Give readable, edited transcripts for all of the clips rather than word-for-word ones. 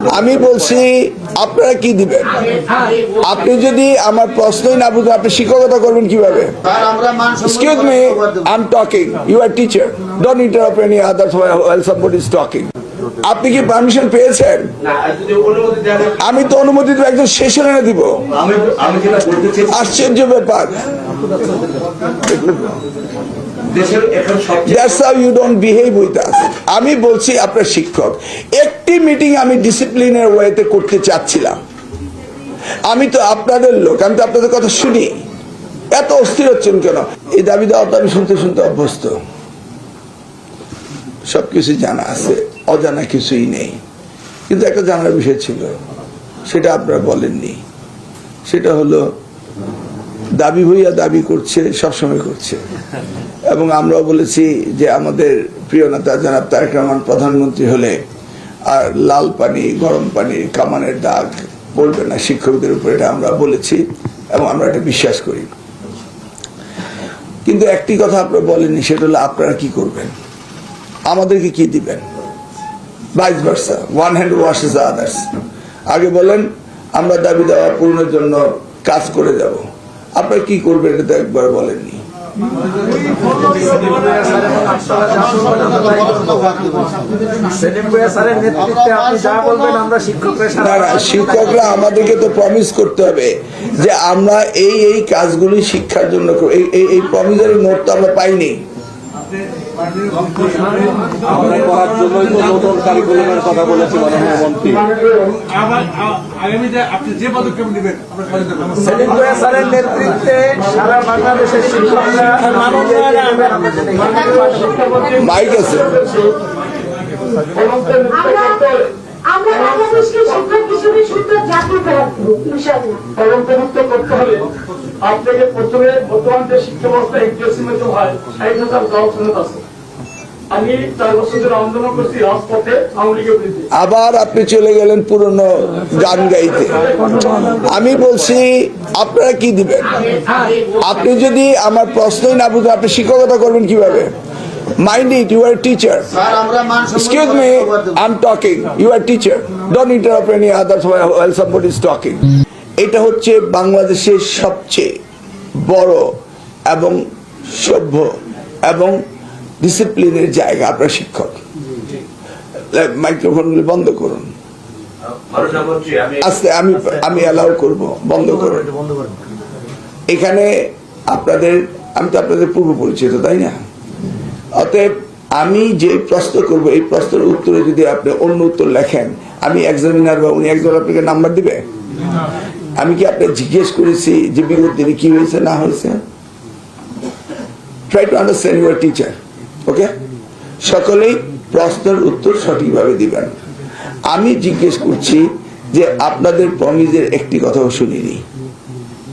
আমি বলছি আপনারা কি দিবেন? আপনি যদি আমার প্রশ্নই না বুঝেন আপনি শিক্ষকতা করবেন কিভাবে? Excuse me, I'm talking. You are teacher. Don't interrupt any other while somebody is talking. আপনি কি পারমিশন পেয়েছেন? আমি তো অনুমতি দেব, একদম শেষে এনে দিব। আশ্চর্য ব্যাপার। That's how you don't behave with us. আমি বলছি আপনার শিক্ষক, একটি মিটিং আমি ডিসিপ্লিনের ওয়েতে করতে চাচ্ছিলাম। আমি তো আপনাদের লোক, আমি তো আপনাদের কথা শুনি। এত অস্থির হচ্ছেন কেন? এই দাবি দাওয়া তো আমি শুনতে শুনতে অভ্যস্ত। সবকিছু জানা আছে, অজানা কিছুই নেই। কিন্তু একটা জানার বিষয় ছিল, সেটা আপনারা বলেননি। সেটা হলো দাবি হইয়া দাবি করছে, সবসময় করছে। এবং আমরাও বলেছি যে আমাদের প্রিয় নেতা জনাব তারেক রহমান প্রধানমন্ত্রী হলে আর লাল পানি গরম পানি কামানের দাগ পড়বে না শিক্ষকদের উপর, এটা আমরা বলেছি এবং আমরা এটা বিশ্বাস করি। কিন্তু একটি কথা আপনারা বলেননি, সেটা হলো আপনারা কি করবেন, আমাদেরকে কি দিবেন। Vice versa, one hand washes the others. আগে বলেন আমরা দাবি দেওয়া পূরণের জন্য কাজ করে যাব, আপনারা কি করবেন এটা তো একবার বলেননি। শিক্ষকরা আমাদেরকে তো প্রমিস করতে হবে যে আমরা এই এই কাজগুলি শিক্ষার জন্য এই প্রমিসারি নোট তো আমরা পাইনি। মাইক আছে, আমরা বাংলাদেশকে শিক্ষক হিসেবে শুদ্ধ জাতি করতে হবে। আপনাকে প্রথমে বর্তমান যে শিক্ষা ব্যবস্থা একটি হয় ৬০,০০০ জনসংখ্যা আছে। আমি ৪ বছর ধরে আন্দোলন করছি রাজপথে আওয়ামী লীগের বিরুদ্ধে। আবার আপনি চলে গেলেন পুরনো গান গাইতে। আমি বলছি আপনারা কি দিবেন? আপনি যদি আমার প্রশ্নই না বুঝেন আপনি শিক্ষকতা করবেন কিভাবে? Mind it, you are a teacher. Excuse me, I'm talking. You are a teacher. Don't interrupt any others while somebody is talking. এটা হচ্ছে বাংলাদেশের সবচেয়ে বড় এবং সভ্য এবং ডিসিপ্লিনের জায়গা। আপনার শিক্ষক, মাইক্রোফোনগুলি বন্ধ করুন। আস্তে আমি অ্যালাউ করব, বন্ধ করুন। এখানে আপনাদের, আমি তো আপনাদের পূর্ব পরিচিত, তাই না? অতএব আমি যে প্রশ্ন করব এই প্রশ্নের উত্তরে যদি আপনি অন্য উত্তর লেখেন, আমি এক্সামিনার বা উনি একজন আপনাকে নাম্বার দিবে? আমি কি আপনি জিজ্ঞেস করেছি যে বিগত দিনে কি হয়েছে না হয়েছে? Try to understand your teacher, okay? সকলেই প্রশ্নের উত্তর সঠিকভাবে দিবেন। আমি জিজ্ঞেস করছি যে আপনাদের প্রমিসের একটি কথাও শুনিনি।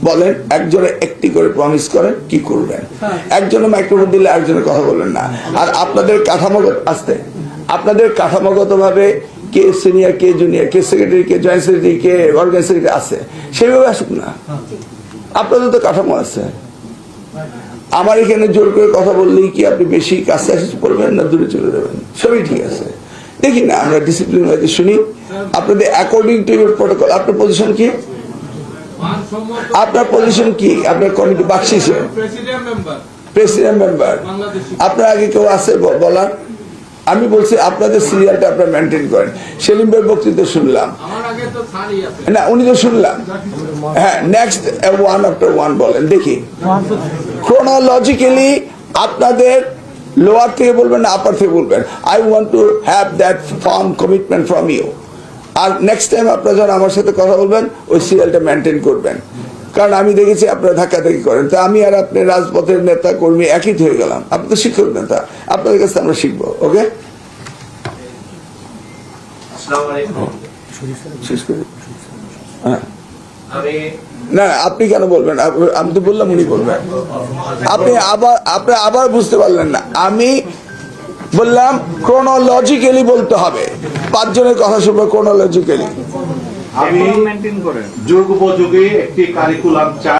বলেন, একজনে একটি করে প্রমিস করেন, কি করবেন? একজনে মাইক্রোফোন দিলে একজনের কথা বলবেন না। আর আপনাদের কাঠামোগত আসতে, আপনাদের কাঠামোগত ভাবে কে সিনিয়র, কে জুনিয়র, কে সেক্রেটারি, কে জয়েন্ট সেক্রেটারি, কে অর্গানাইজ সেক্রেটারি আছে, সেইভাবে আসুক না। আপনাদের তো কাঠামো আছে। আমার এখানে জোর করে কথা বললেই কি আপনি বেশি কাছে করবেন না দূরে চলে যাবেন? সবই ঠিক আছে, দেখি না আমরা ডিসিপ্লিন হয়তো শুনি। আপনাদের অ্যাকর্ডিং টু ইউর প্রটোকল, আপনার পজিশন কি? আপনার পজিশন কি? আপনার কমিটি বাকশিসে প্রেসিডেন্ট মেম্বার। আপনার আগে কেউ আছে বলার? আমি বলছি আপনাদের সিরিয়ালটা আপনারা মেনটেন করেন। সেলিম ভাই বক্তৃতা শুনলাম না, উনি তো শুনলাম। হ্যাঁ, নেক্সট ওয়ান আফটার ওয়ান বলেন দেখি। ক্রোনোলজিক্যালি আপনাদের লোয়ার থেকে বলবেন না আপার থেকে বলবেন। I want to have that firm commitment from you. আর নেক্সট টাইম আপনারা যখন আমার সাথে কথা বলবেন ওই সিরিয়ালটা মেনটেন করবেন। কারণ আমি দেখেছি আপনারা ধাক্কাধাক্কি করেন। তা আমি আর আপনি রাজপথের নেতা কর্মী একই হয়ে গেলাম। আপনি তো শিক্ষক নেতা, আপনাদের কাছে আমরা শিখবো, ওকে? না, আপনি কেন বলবেন? আমি তো বললাম উনি বলবেন। আপনি আবার বুঝতে পারলেন না। আমি বললাম ক্রোনোলজিক্যালি বলতে হবে। 5 জনের কথা শুনবো ক্রোনোলজিক্যালি। আমি যুগ উপযোগী একটি কারিকুলাম চাই।